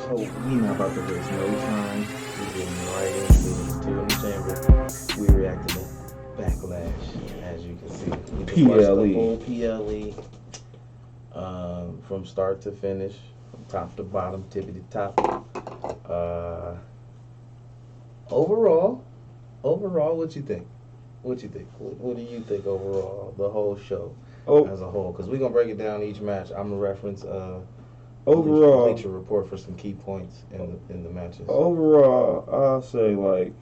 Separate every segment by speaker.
Speaker 1: So we not about to waste no time. We're getting right into it. Two in the chamber. We reacting to Backlash, as you can see. We just watched the whole PLE from start to finish, from top to bottom, tippity top. Overall, what you think? What you think? What do you think overall? The whole show as a whole, because we're gonna break it down each match. I'm gonna reference overall Bleacher Report for some key points in the matches. Overall,
Speaker 2: I'll say like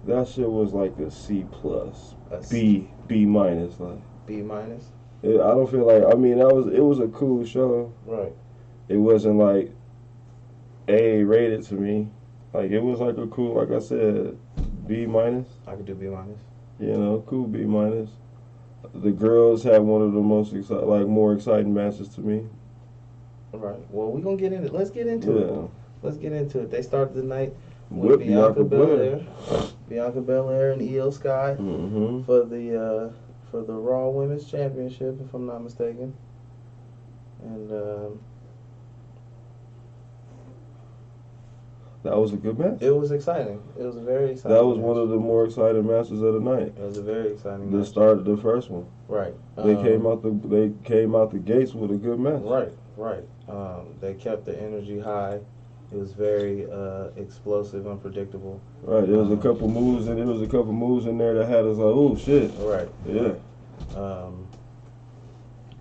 Speaker 2: that shit was like a C plus, B minus, like
Speaker 1: B minus.
Speaker 2: I don't feel like, I mean, it was a cool show.
Speaker 1: Right.
Speaker 2: It wasn't like A rated to me. Like it was like a cool, like I said, B minus.
Speaker 1: I could do B minus.
Speaker 2: You know, cool B minus. The girls had one of the most more exciting matches to me.
Speaker 1: Right. Well, we're gonna get into it. Let's get into it. Let's get into it. They started the night with Bianca Belair. Bianca Belair and Io Sky for the Raw Women's Championship, if I'm not mistaken. And
Speaker 2: that was a good match.
Speaker 1: It was exciting. It was a very exciting.
Speaker 2: That was one of the more exciting matches of the night.
Speaker 1: It was a very exciting match.
Speaker 2: They started the first one.
Speaker 1: Right.
Speaker 2: They came out the gates with a good match.
Speaker 1: Right. They kept the energy high. It was very explosive, unpredictable.
Speaker 2: Right. There was a couple moves, and there was a couple moves in there that had us like, oh shit.
Speaker 1: Right.
Speaker 2: Yeah.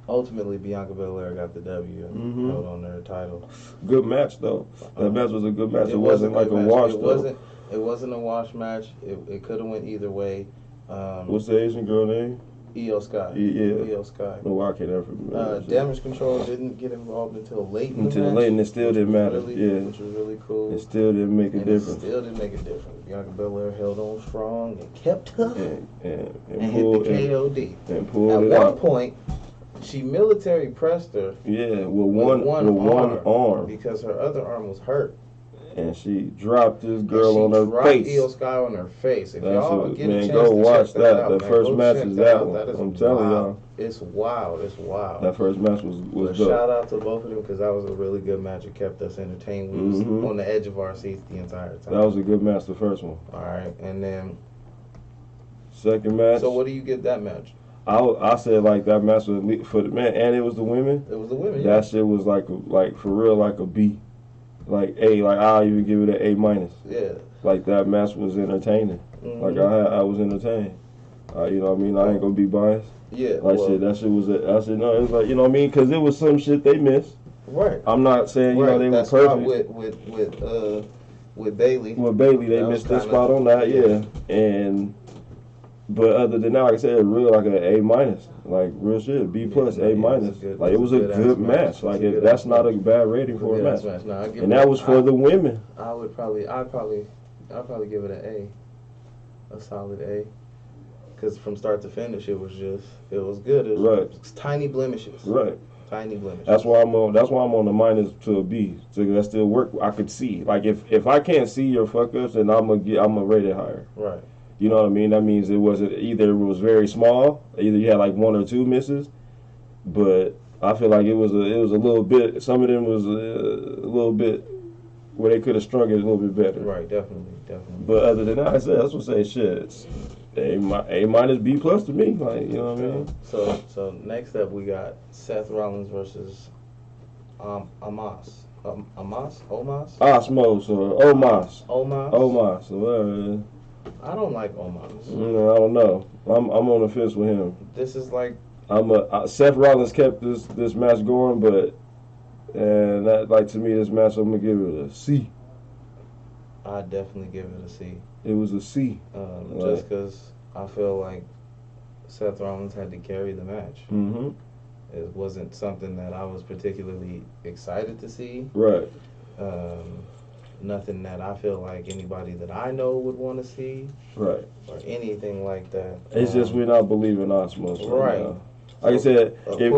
Speaker 1: Ultimately, Bianca Belair got the W and held on their title.
Speaker 2: Good match though. That match was a good match. It wasn't like a wash.
Speaker 1: It wasn't a wash match. It could have went either way.
Speaker 2: What's the Asian girl name?
Speaker 1: Io Sky.
Speaker 2: Yeah.
Speaker 1: Io Sky.
Speaker 2: No, I can't ever remember.
Speaker 1: Damage Control didn't get involved until late in the match.
Speaker 2: Until late, and it still didn't matter.
Speaker 1: Which was really cool.
Speaker 2: It still didn't make a difference.
Speaker 1: It still didn't make a difference. Bianca Belair held on strong and kept tough
Speaker 2: and
Speaker 1: hit the KOD.
Speaker 2: And pulled
Speaker 1: At one point, she military pressed her.
Speaker 2: Yeah, with one arm.
Speaker 1: Because her other arm was hurt.
Speaker 2: And she dropped this girl on her face.
Speaker 1: Io Sky on her face. If y'all get a chance
Speaker 2: go
Speaker 1: to
Speaker 2: watch
Speaker 1: check that out,
Speaker 2: the first match is that one. I'm telling
Speaker 1: y'all. It's wild. It's wild.
Speaker 2: That first match was dope.
Speaker 1: Shout out to both of them because that was a really good match. It kept us entertained. We was on the edge of our seats the entire time.
Speaker 2: That was a good match, the first one.
Speaker 1: All right. And then
Speaker 2: second match.
Speaker 1: So what do you give that match?
Speaker 2: I said like that match was for the man, and it was the women.
Speaker 1: It was the women.
Speaker 2: That shit was like for real like a B. Like A, like I'll even give it an A minus.
Speaker 1: Yeah.
Speaker 2: Like that match was entertaining. Like I was entertained. You know what I mean? I ain't gonna be biased.
Speaker 1: Yeah.
Speaker 2: Like shit, that shit was. I said no. It was like, you know what I mean? Because it was some shit they missed.
Speaker 1: Right.
Speaker 2: I'm not saying you know they were perfect.
Speaker 1: With Bailey.
Speaker 2: With Bailey, they missed their spot on that. Yeah. But other than that, like I said, real like an A minus, like real shit, B plus, A minus. Like it was a good match. Like that's not a bad rating for a match. And that was for the women.
Speaker 1: I'd probably give it an A, a solid A, because from start to finish it was good. It was tiny blemishes.
Speaker 2: Right.
Speaker 1: Tiny blemishes.
Speaker 2: That's why I'm on the minus to a B. So that still work. I could see. Like if I can't see your fuck ups, then I'm gonna rate it higher.
Speaker 1: Right.
Speaker 2: You know what I mean? That means it was very small, either you had like one or two misses, but I feel like it was a little bit. Some of them was a little bit where they could have strung it a little bit better.
Speaker 1: Right, definitely.
Speaker 2: But other than that, that's what I say. Shit, it's A minus B plus to me. Like you know what I mean?
Speaker 1: So next up we got Seth Rollins versus Omos or
Speaker 2: Omos or whatever.
Speaker 1: I don't like Omos.
Speaker 2: No, I don't know. I'm on the fence with him.
Speaker 1: This is like
Speaker 2: Seth Rollins kept this match going, but that like to me this match I'm gonna give it a C.
Speaker 1: I definitely give it a C.
Speaker 2: It was a C.
Speaker 1: Just because I feel like Seth Rollins had to carry the match. It wasn't something that I was particularly excited to see.
Speaker 2: Right.
Speaker 1: Nothing that I feel like anybody that I know would want to see.
Speaker 2: Right.
Speaker 1: Or anything like that.
Speaker 2: It's just we're not believing Osmos.
Speaker 1: Right.
Speaker 2: Now. Like I said,
Speaker 1: if you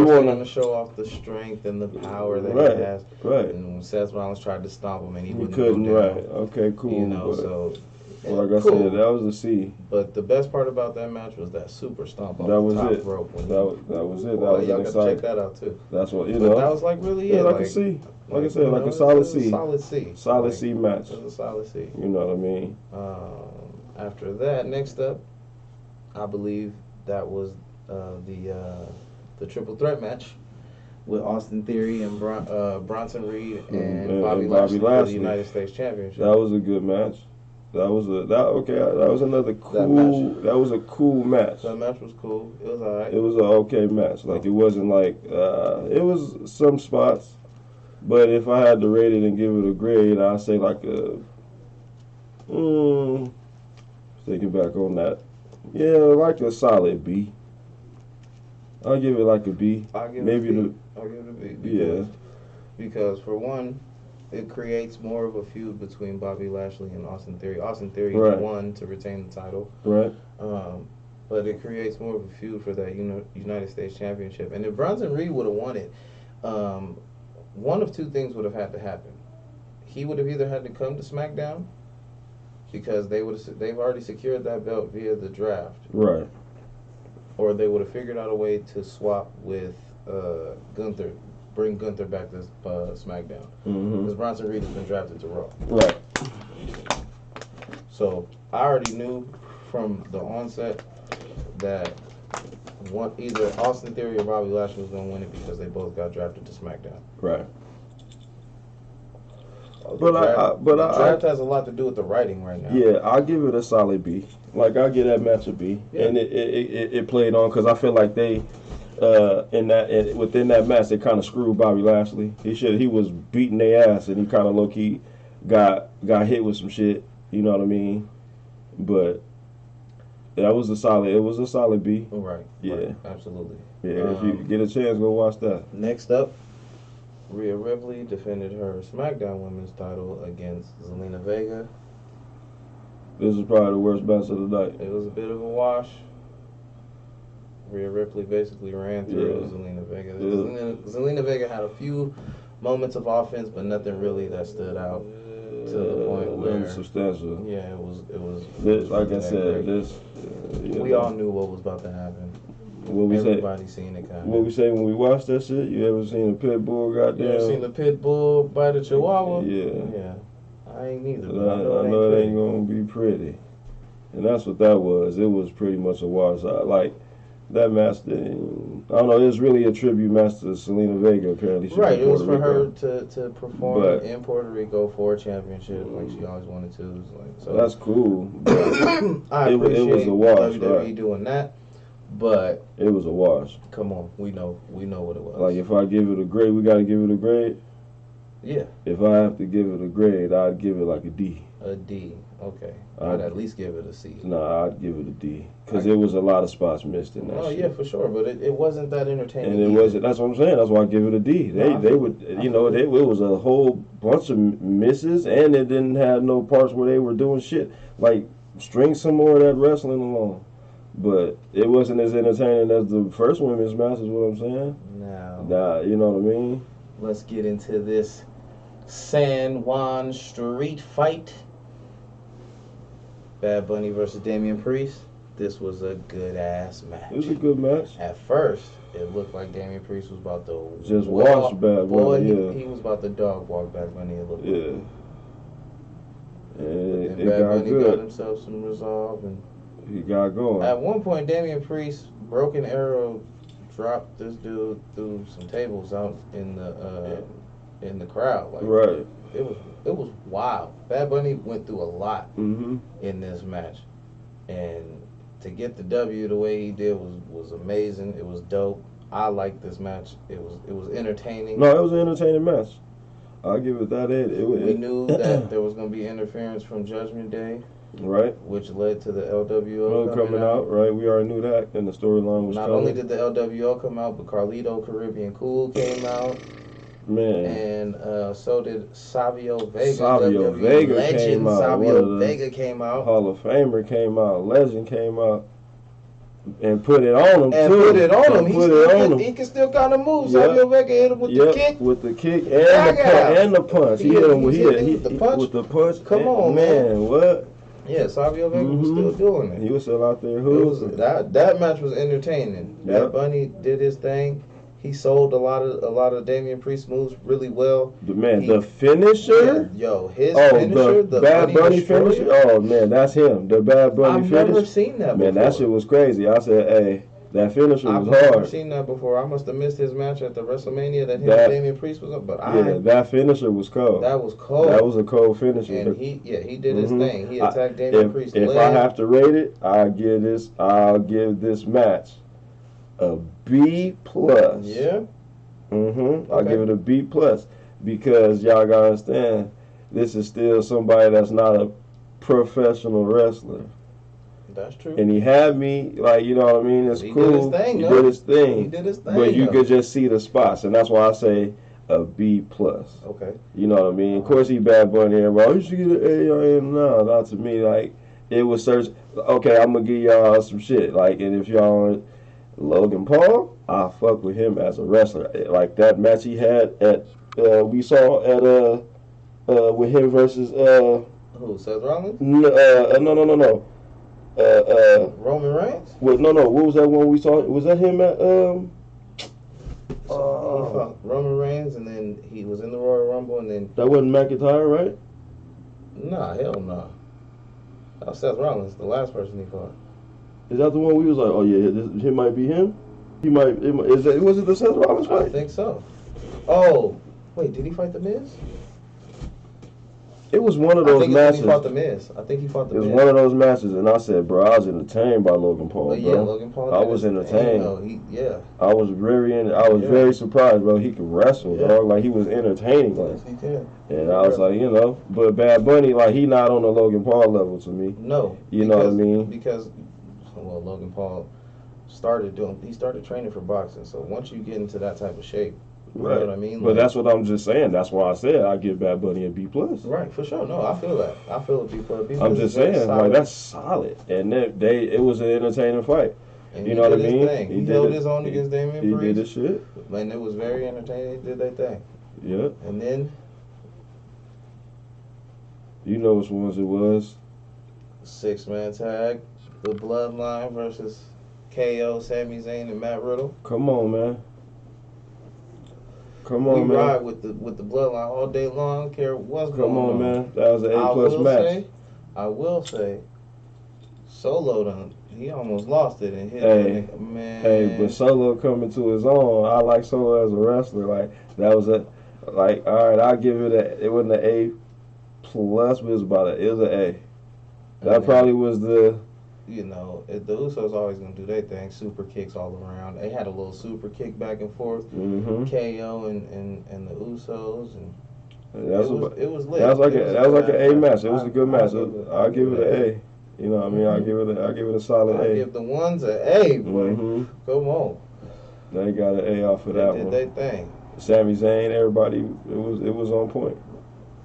Speaker 1: want to show off the strength and the power that he has.
Speaker 2: Right.
Speaker 1: And when Seth Rollins tried to stomp him and he
Speaker 2: couldn't.
Speaker 1: Go down,
Speaker 2: right. Okay. Cool.
Speaker 1: You know, so
Speaker 2: Like I said, that was a C.
Speaker 1: But the best part about that match was that super stomp off
Speaker 2: the
Speaker 1: top rope.
Speaker 2: That was it.
Speaker 1: Y'all gotta check that out too.
Speaker 2: That's what
Speaker 1: That was like really it.
Speaker 2: Like a C. Like I said, like a solid C.
Speaker 1: Solid C.
Speaker 2: Solid C match.
Speaker 1: It was a solid C.
Speaker 2: You know what I mean?
Speaker 1: After that, next up, I believe that was the triple threat match with Austin Theory and Bronson Reed and Bobby Lashley for the United States Championship.
Speaker 2: That was a good match. That was another cool. That was a cool match.
Speaker 1: That match was cool. It was alright.
Speaker 2: It was an okay match. Like it wasn't like it was some spots, but if I had to rate it and give it a grade, I'd say like a. Thinking back on that, yeah, like a solid B. I'll give it like a B.
Speaker 1: I'll give it a B. Because for one, it creates more of a feud between Bobby Lashley and Austin Theory. Austin Theory won to retain the title.
Speaker 2: Right.
Speaker 1: But it creates more of a feud for that United States Championship. And if Bronson Reed would have won it, one of two things would have had to happen. He would have either had to come to SmackDown because they've already secured that belt via the draft.
Speaker 2: Right.
Speaker 1: Or they would have figured out a way to swap with Gunther. Bring Gunther back to SmackDown. Because Bronson Reed has been drafted to Raw.
Speaker 2: Right.
Speaker 1: So I already knew from the onset that either Austin Theory or Bobby Lashley was going to win it because they both got drafted to SmackDown.
Speaker 2: Right.
Speaker 1: The draft has a lot to do with the writing right now.
Speaker 2: Yeah, I'll give it a solid B. Like I'll give that match a B, and it played on because I feel like they. Within that match, they kind of screwed Bobby Lashley. He was beating their ass, and he kind of low key got hit with some shit. You know what I mean? But that was a solid. It was a solid B.
Speaker 1: Right.
Speaker 2: Yeah.
Speaker 1: Right, absolutely.
Speaker 2: Yeah. If you get a chance, go watch that.
Speaker 1: Next up, Rhea Ripley defended her SmackDown Women's title against Zelina Vega.
Speaker 2: This was probably the worst match of the night.
Speaker 1: It was a bit of a wash. Rhea Ripley basically ran through Zelina Vega. Zelina Vega had a few moments of offense, but nothing really that stood out to the point where
Speaker 2: it was substantial.
Speaker 1: Yeah, it was.
Speaker 2: Like I said,
Speaker 1: we all knew what was about to happen. Everybody seen it coming.
Speaker 2: What we say when we watched that shit? You ever seen a pit bull? Goddamn.
Speaker 1: You ever seen the pit bull bite a chihuahua?
Speaker 2: Yeah.
Speaker 1: I ain't neither.
Speaker 2: I know it ain't gonna be pretty, and that's what that was. It was pretty much a wash. Like. That match, I don't know, it was really a tribute match to Selena Vega, apparently.
Speaker 1: Right, it was for her to perform in Puerto Rico for a championship like she always wanted to. So
Speaker 2: that's cool.
Speaker 1: I appreciate
Speaker 2: it was a wash,
Speaker 1: WWE doing that, but...
Speaker 2: It was a wash.
Speaker 1: Come on, we know what it was.
Speaker 2: Like, if I give it a grade, we got to give it a grade?
Speaker 1: Yeah.
Speaker 2: If I have to give it a grade, I'd give it like a D.
Speaker 1: A D, okay. I'd at least give it a C.
Speaker 2: Nah, I'd give it a D. Because there was a lot of spots missed in that shit.
Speaker 1: Yeah, for sure. But it wasn't that entertaining.
Speaker 2: And it wasn't, that's what I'm saying. That's why I give it a D. It was a whole bunch of misses, and it didn't have no parts where they were doing shit. Like, string some more of that wrestling along. But it wasn't as entertaining as the first women's match, is what I'm saying.
Speaker 1: No.
Speaker 2: Nah, you know what I mean?
Speaker 1: Let's get into this San Juan street fight. Bad Bunny versus Damian Priest. This was a good-ass match.
Speaker 2: It was a good match.
Speaker 1: At first, it looked like Damian Priest was about to...
Speaker 2: Just wash Bad Bunny,
Speaker 1: he was about to dog walk Bad Bunny, it looked like.
Speaker 2: And
Speaker 1: Bad Bunny got himself some resolve. And
Speaker 2: he got going.
Speaker 1: At one point, Damian Priest, Broken Arrow, dropped this dude through some tables out in the crowd. Like,
Speaker 2: right.
Speaker 1: It was wild. Bad Bunny went through a lot
Speaker 2: in
Speaker 1: this match, and to get the W the way he did was amazing. It was dope. I liked this match. It was entertaining.
Speaker 2: No, it was an entertaining match. I'll give it that.
Speaker 1: We knew that there was going to be interference from Judgment Day,
Speaker 2: right?
Speaker 1: Which led to the LWO
Speaker 2: coming out. Right, we already knew that, and the storyline was.
Speaker 1: Not only did the LWO come out, but Carlito Caribbean Cool came out.
Speaker 2: Man.
Speaker 1: And so did Savio Vega.
Speaker 2: Savio Vega
Speaker 1: legend
Speaker 2: came out.
Speaker 1: Savio Vega came out.
Speaker 2: Hall of Famer came out. Legend came out. And put it on him,
Speaker 1: and
Speaker 2: too.
Speaker 1: Put it on him. He can still kind of move.
Speaker 2: Yep.
Speaker 1: Savio Vega hit him with the kick.
Speaker 2: With the kick and the punch. He hit him with the punch.
Speaker 1: Come on,
Speaker 2: man. What?
Speaker 1: Yeah, Savio Vega was still doing it.
Speaker 2: He was still out there.
Speaker 1: That match was entertaining. Yep. Bad Bunny did his thing. He sold a lot of Damian Priest moves really well.
Speaker 2: The finisher?
Speaker 1: Yeah, his finisher, the
Speaker 2: Bad Bunny finisher? Oh man, that's him. The Bad Bunny finisher.
Speaker 1: I've never seen that before.
Speaker 2: Man, that shit was crazy. I said, hey, that finisher was hard.
Speaker 1: I've never seen that before. I must have missed his match at the WrestleMania that him and Damian Priest was up. But
Speaker 2: that finisher was cold.
Speaker 1: That was cold.
Speaker 2: That was a cold finisher.
Speaker 1: And he did his thing. He attacked Damian Priest.
Speaker 2: If I have to rate it, I'll give this match a B+.
Speaker 1: Yeah.
Speaker 2: Okay. I'll give it a B+ because y'all gotta understand, this is still somebody that's not a professional wrestler.
Speaker 1: That's true.
Speaker 2: And he had me, like, you know what I mean? It's cool.
Speaker 1: He
Speaker 2: did his thing.
Speaker 1: He did his thing.
Speaker 2: But you could just see the spots, and that's why I say a B+.
Speaker 1: Okay.
Speaker 2: You know what I mean? Of course, he Bad Bunny everybody. You should get an A or A. No, not to me. Like, it was search. Okay, I'm gonna give y'all some shit. Like, and if y'all Logan Paul, I fuck with him as a wrestler. Like that match he had at we saw at with him versus
Speaker 1: who, Seth Rollins?
Speaker 2: No.
Speaker 1: Roman Reigns?
Speaker 2: What was that one we saw? Was that him at
Speaker 1: he fought Roman Reigns, and then he was in the Royal Rumble, and then
Speaker 2: that wasn't McIntyre, right?
Speaker 1: Nah, hell nah. That was Seth Rollins, the last person he fought.
Speaker 2: Is that the one we was like, oh yeah, he might be him? Was it the Seth Rollins fight?
Speaker 1: I think so. Oh, wait, did he fight The Miz?
Speaker 2: It was one of those matches.
Speaker 1: I think he fought The Miz. It
Speaker 2: was one of those matches, and I said, bro, I was entertained by Logan Paul, bro.
Speaker 1: Yeah, Logan Paul.
Speaker 2: I was entertained. I was very surprised, bro. He could wrestle, dog. Like, he was entertaining.
Speaker 1: Yes, he can.
Speaker 2: And I was like, but Bad Bunny, like, he not on the Logan Paul level to me.
Speaker 1: No.
Speaker 2: You know what I mean?
Speaker 1: Because, well, Logan Paul started training for boxing. So once you get into that type of shape, you know what I mean?
Speaker 2: But that's what I'm just saying. That's why I said I give Bad Bunny a B+.
Speaker 1: Right, for sure. No, I feel that. I feel a B+.
Speaker 2: I'm just saying, like, that's solid. And it was an entertaining fight.
Speaker 1: And
Speaker 2: you know what I mean?
Speaker 1: He held his own against Damian Priest.
Speaker 2: He did his shit.
Speaker 1: And it was very entertaining. They did their thing.
Speaker 2: Yeah.
Speaker 1: And then,
Speaker 2: you know which ones it was?
Speaker 1: 6-man tag, the Bloodline versus KO, Sami Zayn, and Matt Riddle.
Speaker 2: Come on, man. We
Speaker 1: ride with the Bloodline all day long. Don't care what's going on.
Speaker 2: Come on, man. That was an A+ match.
Speaker 1: I will say, Solo he almost lost it and hit man.
Speaker 2: Hey, but Solo coming to his own. I like Solo as a wrestler. Like, that was all right, I'll give it it wasn't an A+, but it was an A. That probably was the...
Speaker 1: the Usos always going to do their thing. Super kicks all around. They had a little super kick back and forth. KO and the Usos. And it was lit.
Speaker 2: That was like an A match. It was a good match. I'll give it an A. You know what I mean? I'll give it a solid A.
Speaker 1: I give the ones an A, boy. Come on.
Speaker 2: They got an A off of that one.
Speaker 1: They did their thing.
Speaker 2: Sami Zayn, everybody, it was on point.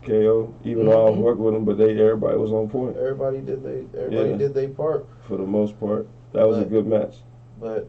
Speaker 2: KO, even though I don't work with them, but everybody was on point.
Speaker 1: Everybody did their part.
Speaker 2: For the most part. That was a good match.
Speaker 1: But,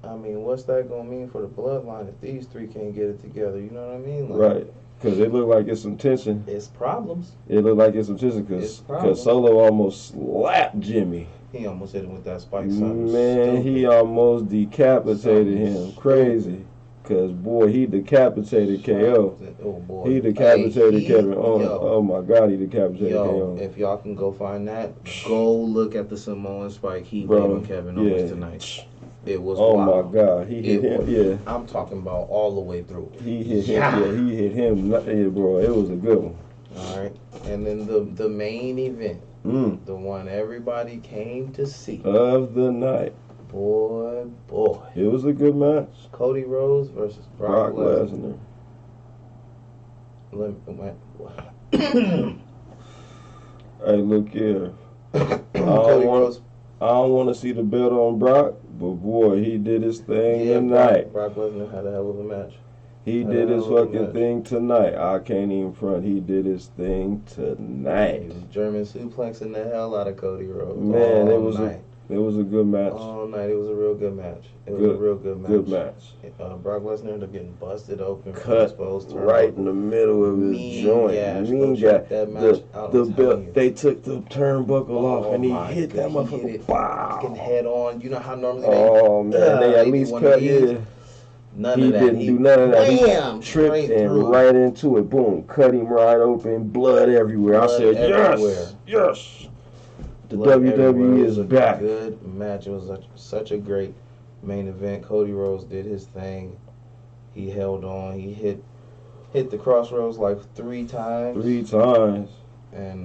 Speaker 1: I mean, what's that going to mean for the Bloodline if these three can't get it together? You know what I mean?
Speaker 2: Right. Because it looked like it's some tension.
Speaker 1: It's problems.
Speaker 2: It looked like it's some tension because Solo almost slapped Jimmy.
Speaker 1: He almost hit him with that spike. Man,
Speaker 2: stupid. He almost decapitated him. Crazy. Because, boy, he decapitated KO.
Speaker 1: Oh, boy.
Speaker 2: He decapitated Kevin Owens. Oh, my God, he decapitated KO.
Speaker 1: If y'all can go find that, go look at the Samoan spike he laid on Kevin Owens tonight. It was wild.
Speaker 2: Oh, my God. He hit him,
Speaker 1: I'm talking about all the way through.
Speaker 2: He hit him. He hit him. Bro, it was a good one.
Speaker 1: All right. And then the main event, the one everybody came to see.
Speaker 2: Of the night.
Speaker 1: Boy.
Speaker 2: It was a good match.
Speaker 1: Cody Rhodes versus Brock Lesnar.
Speaker 2: Hey, look here. I don't want to see the belt on Brock, but boy, he did his thing tonight.
Speaker 1: Brock Lesnar had a hell of a match.
Speaker 2: He did his fucking thing tonight. I can't even front. He did his thing tonight.
Speaker 1: He was German suplexing the hell out of Cody Rhodes.
Speaker 2: Man, It was a good match.
Speaker 1: All night. It was a real good match. It was a real good match.
Speaker 2: Good match.
Speaker 1: Brock Lesnar ended up getting busted open.
Speaker 2: Cut right in the middle of his joint. Mean guy. The belt. They took the turnbuckle off and he hit that motherfucker. Wow.
Speaker 1: Fucking head on. You know how normally
Speaker 2: they at least cut. Yeah.
Speaker 1: None of that.
Speaker 2: Didn't do none of that.
Speaker 1: Bam,
Speaker 2: he tripped and right into it. Boom. Cut him right open. Blood everywhere. I said, yes. Yes. The WWE is back.
Speaker 1: Good match. It was such a great main event. Cody Rhodes did his thing. He held on. He hit the crossroads like 3 times.
Speaker 2: 3 times.
Speaker 1: And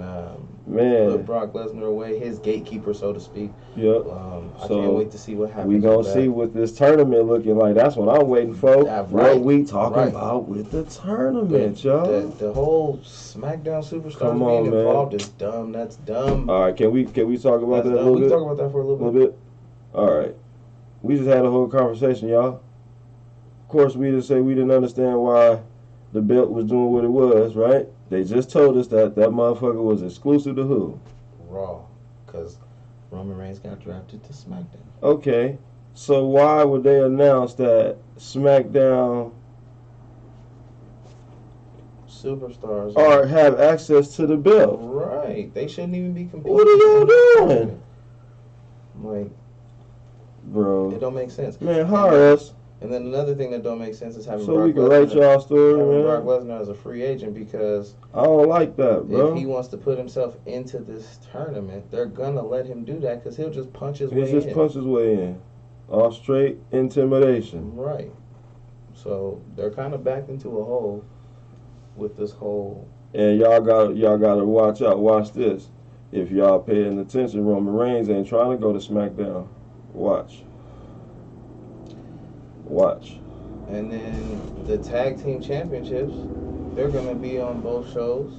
Speaker 2: man,
Speaker 1: put Brock Lesnar away, his gatekeeper, so to speak.
Speaker 2: Yep.
Speaker 1: I can't wait to see what happens.
Speaker 2: We gonna see what this tournament looking like. That's what I'm waiting for. What we talking about with the tournament, y'all?
Speaker 1: The whole SmackDown superstars being involved is dumb. That's dumb.
Speaker 2: All right, can we talk about that a little bit?
Speaker 1: We can talk about that for a little bit.
Speaker 2: All right. We just had a whole conversation, y'all. Of course, we just say we didn't understand why the belt was doing what it was, right? They just told us that motherfucker was exclusive to who?
Speaker 1: Raw. Because Roman Reigns got drafted to SmackDown.
Speaker 2: Okay. So why would they announce that SmackDown
Speaker 1: superstars
Speaker 2: or have access to the belt?
Speaker 1: Right. They shouldn't even be competing.
Speaker 2: What are y'all doing?
Speaker 1: Like,
Speaker 2: bro,
Speaker 1: it don't make sense.
Speaker 2: Man, hire us.
Speaker 1: And then another thing that don't make sense is having
Speaker 2: so Brock we can write y'all story, man.
Speaker 1: Brock Lesnar as a free agent, because
Speaker 2: I don't like that, bro.
Speaker 1: If he wants to put himself into this tournament, they're gonna let him do that because he'll just punch his way in.
Speaker 2: He'll just punch his way in, all straight intimidation.
Speaker 1: Right. So they're kind of backed into a hole with this whole.
Speaker 2: And y'all gotta watch out. Watch this. If y'all paying attention, Roman Reigns ain't trying to go to SmackDown. Watch.
Speaker 1: And then the tag team championships, they're gonna be on both shows.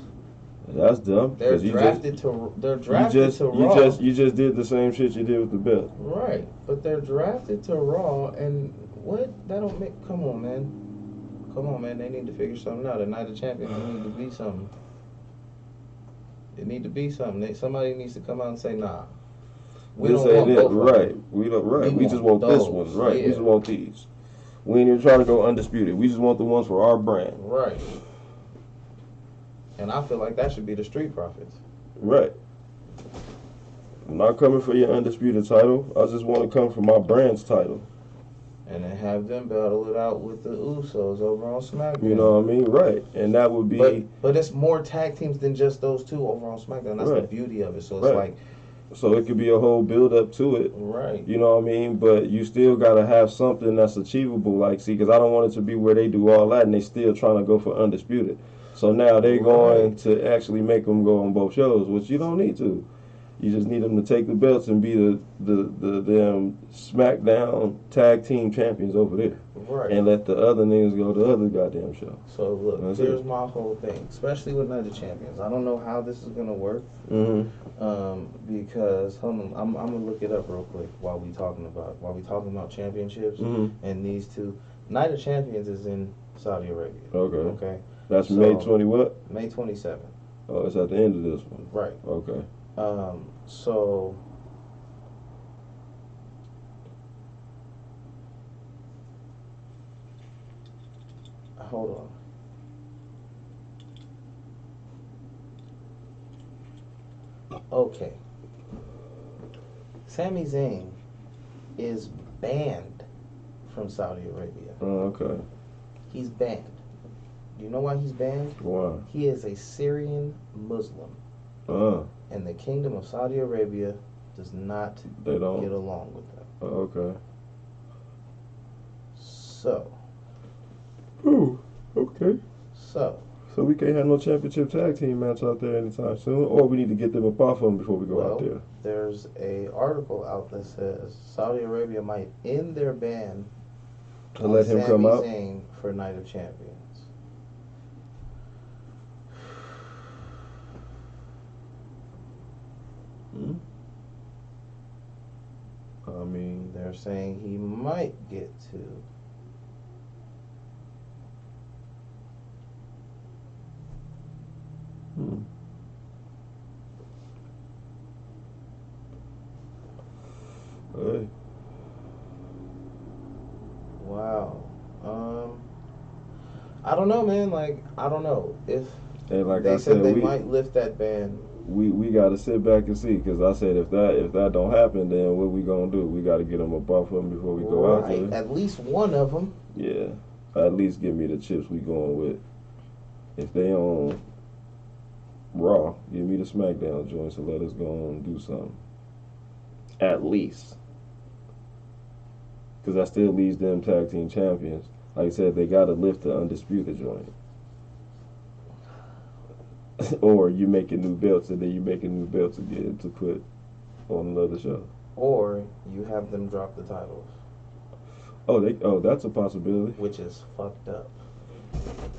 Speaker 2: That's dumb.
Speaker 1: They're drafted to Raw.
Speaker 2: You just did the same shit you did with the belt.
Speaker 1: Right, but they're drafted to Raw, and what? That don't make. Come on, man. They need to figure something out. A Night of Champions need to be something. It need to be something. Somebody needs to come out and say, nah.
Speaker 2: We don't want both. Right. We don't. Right. We just want this one. Right. Yeah. We just want these. We ain't even trying to go undisputed. We just want the ones for our brand.
Speaker 1: Right. And I feel like that should be the Street Profits.
Speaker 2: Right. I'm not coming for your undisputed title. I just want to come for my brand's title.
Speaker 1: And then have them battle it out with the Usos over on SmackDown.
Speaker 2: You know what I mean? Right. And that would be...
Speaker 1: But it's more tag teams than just those two over on SmackDown. That's the beauty of it. So it's like...
Speaker 2: So it could be a whole build-up to it.
Speaker 1: Right.
Speaker 2: You know what I mean? But you still got to have something that's achievable. Like, see, because I don't want it to be where they do all that and they still trying to go for undisputed. So now they're going to actually make them go on both shows, which you don't need to. You just need them to take the belts and be the damn SmackDown tag team champions over there.
Speaker 1: Right.
Speaker 2: And let the other niggas go to the other goddamn show.
Speaker 1: So look, here's my whole thing, especially with Night of Champions. I don't know how this is gonna work. Because hold on, I'm gonna look it up real quick while we talking about championships and these two. Night of Champions is in Saudi Arabia. Okay.
Speaker 2: That's May 20 what?
Speaker 1: May 27th.
Speaker 2: Oh, it's at the end of this one.
Speaker 1: Right.
Speaker 2: Okay.
Speaker 1: So hold on. Okay. Sami Zayn is banned from Saudi Arabia.
Speaker 2: Oh, okay.
Speaker 1: He's banned. Do you know why he's banned?
Speaker 2: Why?
Speaker 1: He is a Syrian Muslim. And the Kingdom of Saudi Arabia does not get along with them.
Speaker 2: Oh, okay.
Speaker 1: So.
Speaker 2: Ooh, okay.
Speaker 1: So
Speaker 2: we can't have no championship tag team match out there anytime soon, or we need to get them up off them before we go out there.
Speaker 1: There's a article out that says Saudi Arabia might end their ban
Speaker 2: to let him come out
Speaker 1: Zayn for Night of Champions.
Speaker 2: I mean,
Speaker 1: they're saying he might get to.
Speaker 2: Hey.
Speaker 1: Wow. I don't know, man. Like, I don't know if
Speaker 2: like
Speaker 1: they said they might lift that ban.
Speaker 2: We got to sit back and see, because I said if that don't happen, then what we gonna do? We got to get them a bump for them before we go out there.
Speaker 1: At least one of them.
Speaker 2: Yeah, at least give me the chips we going with. If they on Raw, give me the SmackDown joints and let us go on and do something. At least, because that still leaves them tag team champions. Like I said, they got to lift the undisputed joint. Or you making new belts, and then you making new belts again to put on another show.
Speaker 1: Or you have them drop the titles.
Speaker 2: Oh, that's a possibility.
Speaker 1: Which is fucked up.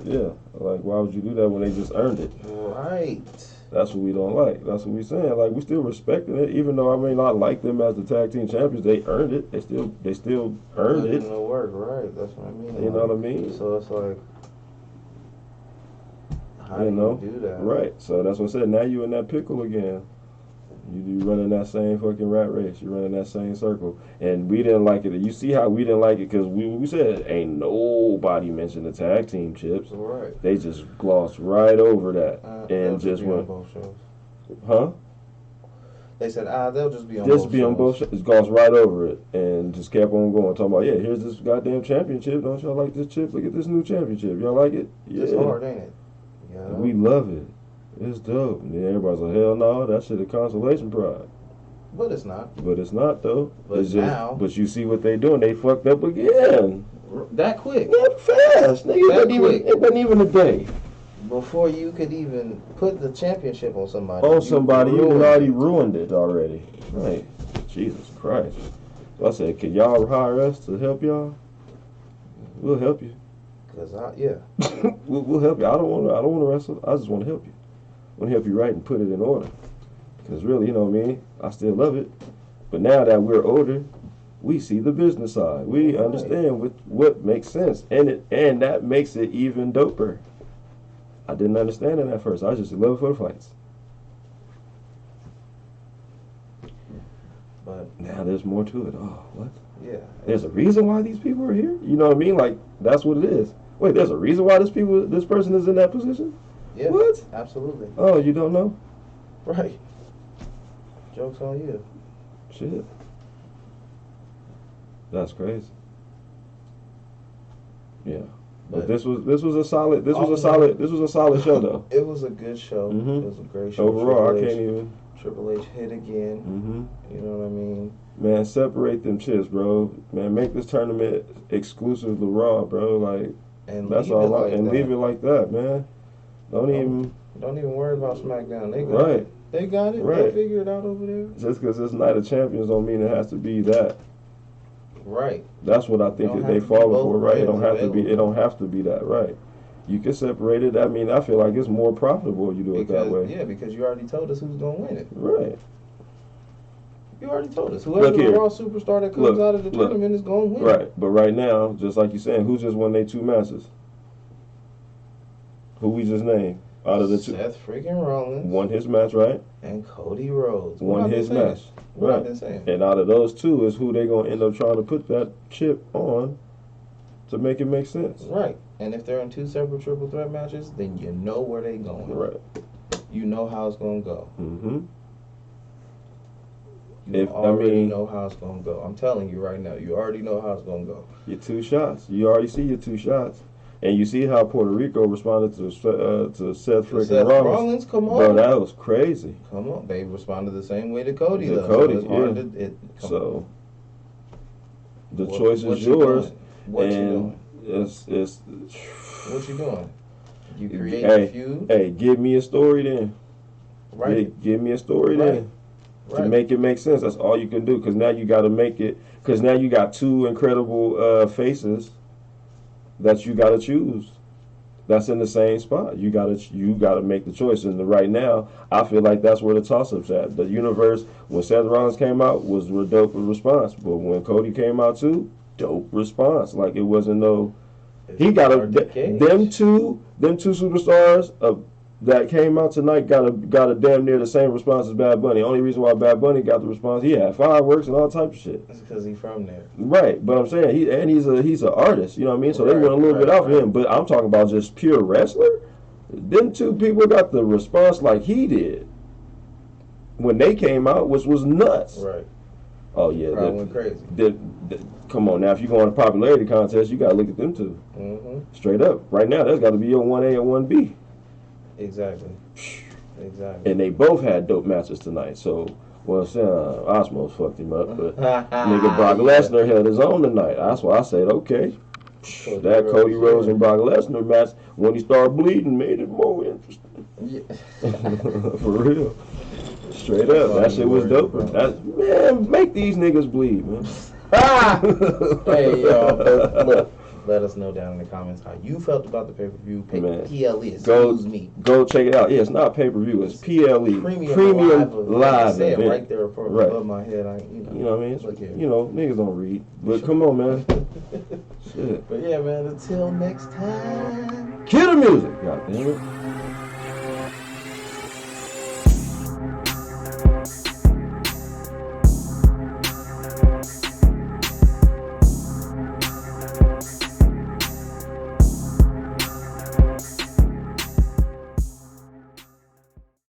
Speaker 2: Yeah, like why would you do that when they just earned it?
Speaker 1: Right.
Speaker 2: That's what we don't like. That's what we saying. Like, we still respecting it, even though I may not like them as the tag team champions. They earned it. They still earned it.
Speaker 1: The work, right? That's what I mean.
Speaker 2: You know what I mean?
Speaker 1: So it's like, how do you do that?
Speaker 2: Right. So that's what I said. Now you in that pickle again. You running that same fucking rat race. You running that same circle. And we didn't like it. You see how we didn't like it? Because we said ain't nobody mentioned the tag team chips.
Speaker 1: Right.
Speaker 2: They just glossed right over that and just went.
Speaker 1: Both shows.
Speaker 2: Huh?
Speaker 1: They said they'll just be on.
Speaker 2: Just be on both shows. Just glossed right over it and just kept on going, talking about here's this goddamn championship. Don't y'all like this chip? Look at this new championship. Y'all like it? Yeah.
Speaker 1: It's hard, ain't it? Yeah.
Speaker 2: We love it. It's dope. And then everybody's like, hell no, that shit a consolation prize.
Speaker 1: But it's not.
Speaker 2: But it's not, though.
Speaker 1: But
Speaker 2: it's
Speaker 1: now.
Speaker 2: But you see what they doing. They fucked up again.
Speaker 1: That quick.
Speaker 2: That fast. Nigga, it wasn't even a day.
Speaker 1: Before you could even put the championship on somebody.
Speaker 2: You already ruined it already. Right. Jesus Christ. So I said, can y'all hire us to help y'all? We'll help you. We'll help you. I don't want to wrestle. I just want to help you. I want to help you right and put it in order. Because really, you know what I mean? I still love it. But now that we're older, we see the business side. We understand what makes sense. And that makes it even doper. I didn't understand it at first. I just love it for the fights. But now there's more to it. Oh, what?
Speaker 1: Yeah.
Speaker 2: There's a reason why these people are here? You know what I mean? Like, that's what it is. Wait, there's a reason why this person is in that position?
Speaker 1: Yeah.
Speaker 2: What?
Speaker 1: Absolutely.
Speaker 2: Oh, you don't know?
Speaker 1: Right. Joke's on you.
Speaker 2: Shit. That's crazy. Yeah. But this was a solid show though.
Speaker 1: It was a good show.
Speaker 2: Mm-hmm.
Speaker 1: It was a great show.
Speaker 2: Overall, I can't even.
Speaker 1: Triple H hit again.
Speaker 2: Mm-hmm.
Speaker 1: You know what I mean?
Speaker 2: Man, separate them chips, bro. Man, make this tournament exclusive to Raw, bro. Like,
Speaker 1: and
Speaker 2: that's all. Leave it like that, man. Don't even
Speaker 1: worry about SmackDown. They got it. They got it. Right. They figure it out over there.
Speaker 2: Just because it's Night of Champions don't mean it has to be that.
Speaker 1: Right.
Speaker 2: That's what I think that they falling for, right? It don't have to be. It don't have to be that, right? You can separate it. I mean, I feel like it's more profitable if you do it that way.
Speaker 1: Yeah, because you already told us who's gonna win it.
Speaker 2: Right.
Speaker 1: You already told us. Whoever the Raw superstar that comes out of the tournament is gonna win.
Speaker 2: Right. But right now, just like you're saying, who just won their 2 matches? Who we just named out of the 2?
Speaker 1: Seth freaking Rollins
Speaker 2: won his match, right?
Speaker 1: And Cody Rhodes
Speaker 2: won his match.
Speaker 1: What I've been saying.
Speaker 2: And out of those 2 is who they gonna end up trying to put that chip on to make it make sense.
Speaker 1: Right. And if they're in 2 separate triple threat matches, then you know where they going.
Speaker 2: Right.
Speaker 1: You know how it's gonna go.
Speaker 2: Mm-hmm.
Speaker 1: You already know how it's gonna go. I'm telling you right now, you already know how it's gonna go.
Speaker 2: Your 2 shots. You already see your 2 shots. And you see how Puerto Rico responded to Seth freaking Rollins.
Speaker 1: Come on.
Speaker 2: Bro, that was crazy.
Speaker 1: Come on. They responded the same way to Cody,
Speaker 2: the choice is yours.
Speaker 1: What you doing?
Speaker 2: It's
Speaker 1: what you doing? You create a feud?
Speaker 2: Hey, give me a story then.
Speaker 1: Right.
Speaker 2: Give me a story then. To make it make sense. That's all you can do. Because now you got to make it. Because now you got 2 incredible faces that you got to choose. That's in the same spot. You gotta make the choice. And right now, I feel like that's where the toss-up's at. The universe, when Seth Rollins came out, was a dope response. But when Cody came out too, dope response. Like, it wasn't no. He got them two superstars that came out tonight got a damn near the same response as Bad Bunny. Only reason why Bad Bunny got the response, he had fireworks and all types of shit.
Speaker 1: That's because he's from there.
Speaker 2: Right, but I'm saying he's an artist. You know what I mean? So they went a little bit out for him. But I'm talking about just pure wrestler. Them two people got the response like he did when they came out, which was nuts.
Speaker 1: Right.
Speaker 2: Oh yeah,
Speaker 1: crowd went crazy.
Speaker 2: Come on now, if you go on a popularity contest, you gotta look at them two.
Speaker 1: Mm-hmm.
Speaker 2: Straight up, right now, that's got to be your 1A and 1B.
Speaker 1: Exactly. Exactly.
Speaker 2: And they both had dope matches tonight. So, well, Osmos fucked him up, but nigga Brock Lesnar held his own tonight. That's why I said, okay, that Cody Rhodes and Brock Lesnar match, when he started bleeding, made it more interesting.
Speaker 1: Yeah.
Speaker 2: For real. Straight up, that shit was dope. Man, make these niggas bleed, man.
Speaker 1: Hey, y'all, look, let us know down in the comments how you felt about the pay-per-view. PLE, excuse me.
Speaker 2: Go check it out. Yeah, it's not pay-per-view, it's PLE.
Speaker 1: Premium live
Speaker 2: event.
Speaker 1: right there above my head.
Speaker 2: You know what I mean? You know, niggas don't read. But come on, man. Shit.
Speaker 1: But yeah, man, until next time.
Speaker 2: Kill the music. God damn it.